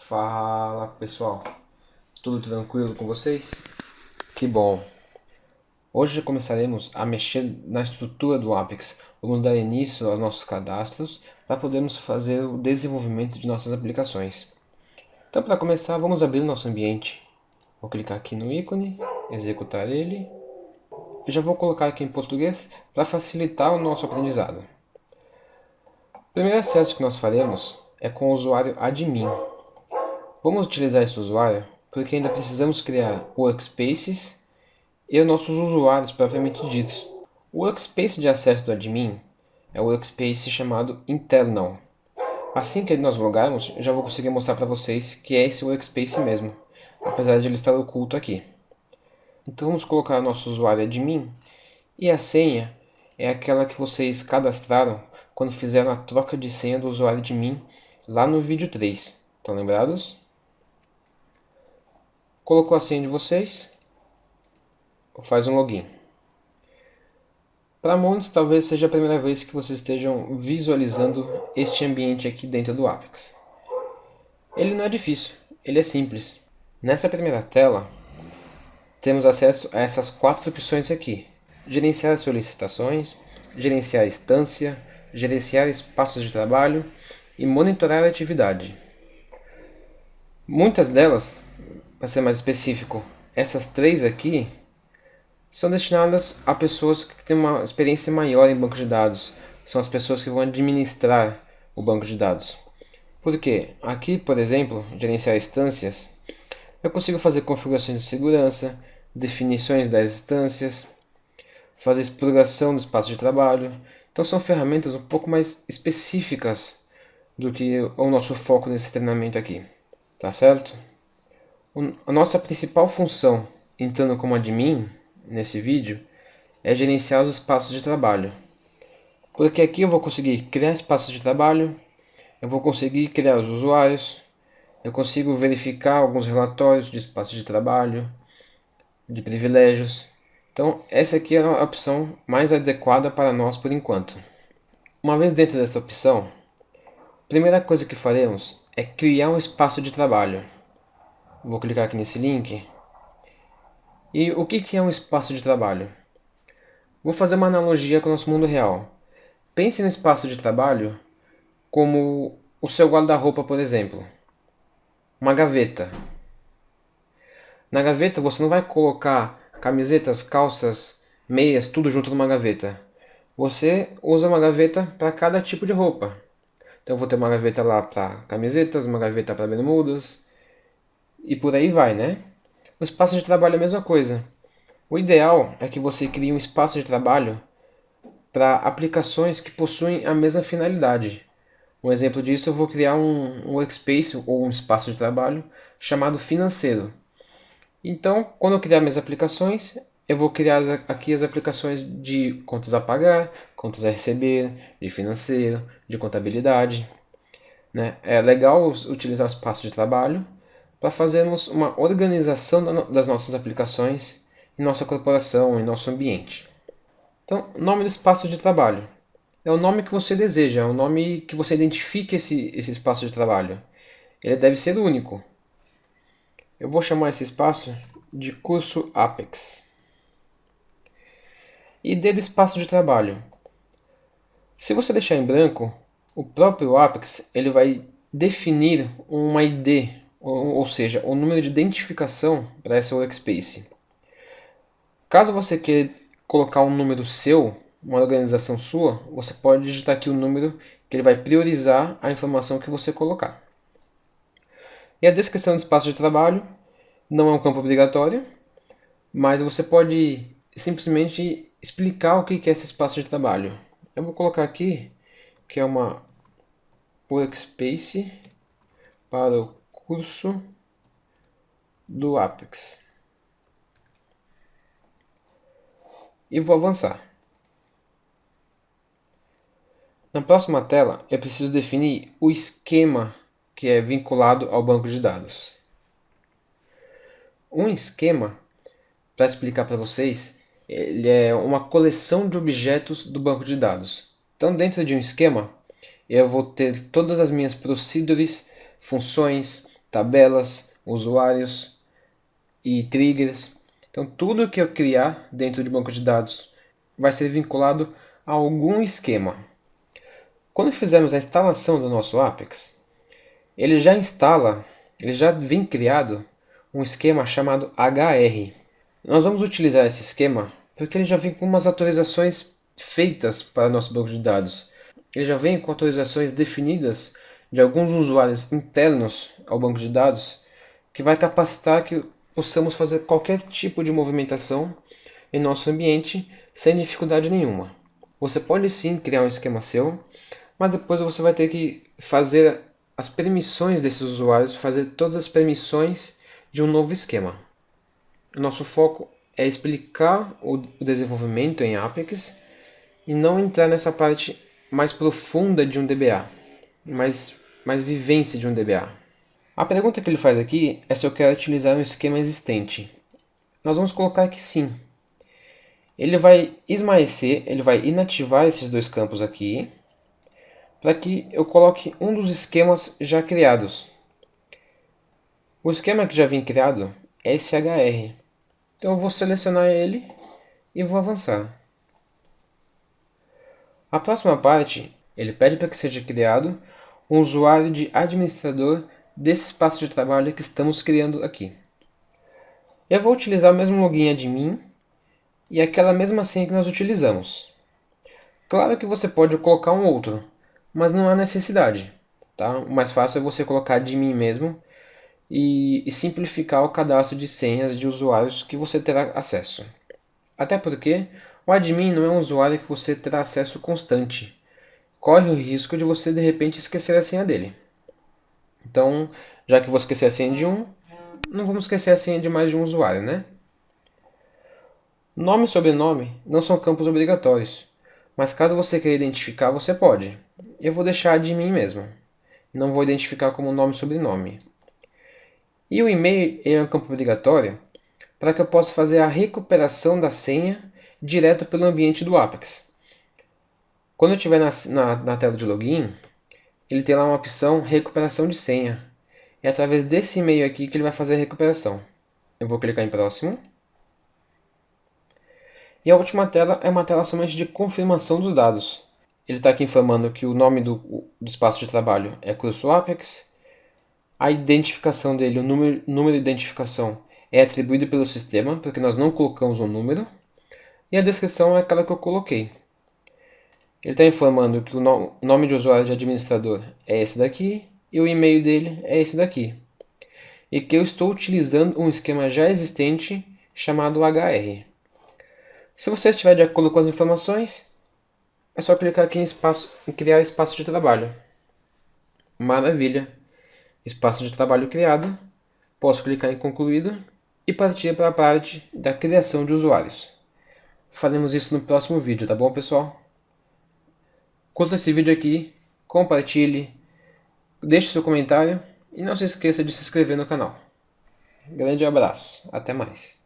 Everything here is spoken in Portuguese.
Fala pessoal, tudo tranquilo com vocês? Que bom! Hoje começaremos a mexer na estrutura do Apex. Vamos dar início aos nossos cadastros para podermos fazer o desenvolvimento de nossas aplicações. Então, para começar, vamos abrir o nosso ambiente. Vou clicar aqui no ícone, executar ele. E já vou colocar aqui em português para facilitar o nosso aprendizado. O primeiro acesso que nós faremos é com o usuário admin. Vamos utilizar esse usuário porque ainda precisamos criar workspaces e os nossos usuários propriamente ditos. O workspace de acesso do admin é o workspace chamado internal. Assim que nós logarmos, eu já vou conseguir mostrar para vocês que é esse workspace mesmo, apesar de ele estar oculto aqui. Então vamos colocar nosso usuário admin e a senha é aquela que vocês cadastraram quando fizeram a troca de senha do usuário admin lá no vídeo 3. Estão lembrados? Colocou a senha de vocês, faz um login. Para muitos, talvez seja a primeira vez que vocês estejam visualizando este ambiente aqui dentro do Apex. Ele não é difícil, ele é simples. Nessa primeira tela, temos acesso a essas 4 opções aqui. Gerenciar solicitações, gerenciar a instância, gerenciar espaços de trabalho e monitorar a atividade. Muitas delas, para ser mais específico, essas 3 aqui são destinadas a pessoas que têm uma experiência maior em banco de dados. São as pessoas que vão administrar o banco de dados. Por quê? Aqui, por exemplo, gerenciar instâncias, eu consigo fazer configurações de segurança, definições das instâncias, fazer exploração do espaço de trabalho. Então são ferramentas um pouco mais específicas do que o nosso foco nesse treinamento aqui. Tá certo? A nossa principal função, entrando como admin, nesse vídeo, é gerenciar os espaços de trabalho. Porque aqui eu vou conseguir criar espaços de trabalho, eu vou conseguir criar os usuários, eu consigo verificar alguns relatórios de espaços de trabalho, de privilégios. Então essa aqui é a opção mais adequada para nós por enquanto. Uma vez dentro dessa opção, a primeira coisa que faremos é criar um espaço de trabalho. Vou clicar aqui nesse link. E o que é um espaço de trabalho? Vou fazer uma analogia com o nosso mundo real. Pense no espaço de trabalho como o seu guarda-roupa, por exemplo. Uma gaveta. Na gaveta você não vai colocar camisetas, calças, meias, tudo junto numa gaveta. Você usa uma gaveta para cada tipo de roupa. Então eu vou ter uma gaveta lá para camisetas, uma gaveta para bermudas e por aí vai, né? O espaço de trabalho é a mesma coisa. O ideal é que você crie um espaço de trabalho para aplicações que possuem a mesma finalidade. Um exemplo disso, eu vou criar um workspace ou um espaço de trabalho chamado financeiro. Então, quando eu criar minhas aplicações, eu vou criar aqui as aplicações de contas a pagar, contas a receber, de financeiro, de contabilidade. Né? É legal utilizar o espaço de trabalho para fazermos uma organização das nossas aplicações em nossa corporação, em nosso ambiente. Então, nome do espaço de trabalho. É o nome que você deseja, é o nome que você identifique esse espaço de trabalho. Ele deve ser único. Eu vou chamar esse espaço de curso Apex. ID do espaço de trabalho. Se você deixar em branco, o próprio Apex ele vai definir uma ID, ou seja, o número de identificação para essa workspace. Caso você queira colocar um número seu, uma organização sua, você pode digitar aqui o número que ele vai priorizar a informação que você colocar. E a descrição do espaço de trabalho não é um campo obrigatório, mas você pode simplesmente explicar o que é esse espaço de trabalho. Eu vou colocar aqui que é uma workspace para o curso do Apex. E vou avançar. Na próxima tela, eu preciso definir o esquema que é vinculado ao banco de dados. Um esquema, para explicar para vocês, ele é uma coleção de objetos do banco de dados. Então, dentro de um esquema, eu vou ter todas as minhas procedures, funções, tabelas, usuários e triggers. Então tudo que eu criar dentro de banco de dados vai ser vinculado a algum esquema. Quando fizermos a instalação do nosso Apex, ele já vem criado um esquema chamado HR. Nós vamos utilizar esse esquema porque ele já vem com umas autorizações feitas para nosso banco de dados. Ele já vem com autorizações definidas de alguns usuários internos ao banco de dados, que vai capacitar que possamos fazer qualquer tipo de movimentação em nosso ambiente sem dificuldade nenhuma. Você pode sim criar um esquema seu, mas depois você vai ter que fazer as permissões desses usuários, fazer todas as permissões de um novo esquema. Nosso foco é explicar o desenvolvimento em Apex e não entrar nessa parte mais profunda de um DBA, mais vivência de um DBA. A pergunta que ele faz aqui é se eu quero utilizar um esquema existente. Nós vamos colocar que sim. Ele vai esmaecer, ele vai inativar esses dois campos aqui, para que eu coloque um dos esquemas já criados. O esquema que já vem criado é esse HR. Então eu vou selecionar ele e vou avançar. A próxima parte, ele pede para que seja criado um usuário de administrador desse espaço de trabalho que estamos criando aqui. Eu vou utilizar o mesmo login admin e aquela mesma senha que nós utilizamos. Claro que você pode colocar um outro, mas não há necessidade. Tá? O mais fácil é você colocar admin mesmo e simplificar o cadastro de senhas de usuários que você terá acesso. Até porque o admin não é um usuário que você terá acesso constante. Corre o risco de você de repente esquecer a senha dele. Então, já que vou esquecer a senha de um, não vamos esquecer a senha de mais de um usuário, né? Nome e sobrenome não são campos obrigatórios, mas caso você queira identificar, você pode. Eu vou deixar admin mesmo. Não vou identificar como nome e sobrenome. E o e-mail é um campo obrigatório para que eu possa fazer a recuperação da senha direto pelo ambiente do Apex. Quando eu estiver na tela de login, ele tem lá uma opção recuperação de senha. É através desse e-mail aqui que ele vai fazer a recuperação. Eu vou clicar em próximo. E a última tela é uma tela somente de confirmação dos dados. Ele está aqui informando que o nome do espaço de trabalho é Curso Apex. A identificação dele, o número de identificação, é atribuído pelo sistema, porque nós não colocamos um número. E a descrição é aquela que eu coloquei. Ele está informando que o nome de usuário de administrador é esse daqui e o e-mail dele é esse daqui. E que eu estou utilizando um esquema já existente chamado HR. Se você estiver de acordo com as informações, é só clicar aqui em criar espaço de trabalho. Maravilha! Espaço de trabalho criado. Posso clicar em concluído e partir para a parte da criação de usuários. Faremos isso no próximo vídeo, tá bom, pessoal? Curta esse vídeo aqui, compartilhe, deixe seu comentário e não se esqueça de se inscrever no canal. Grande abraço, até mais.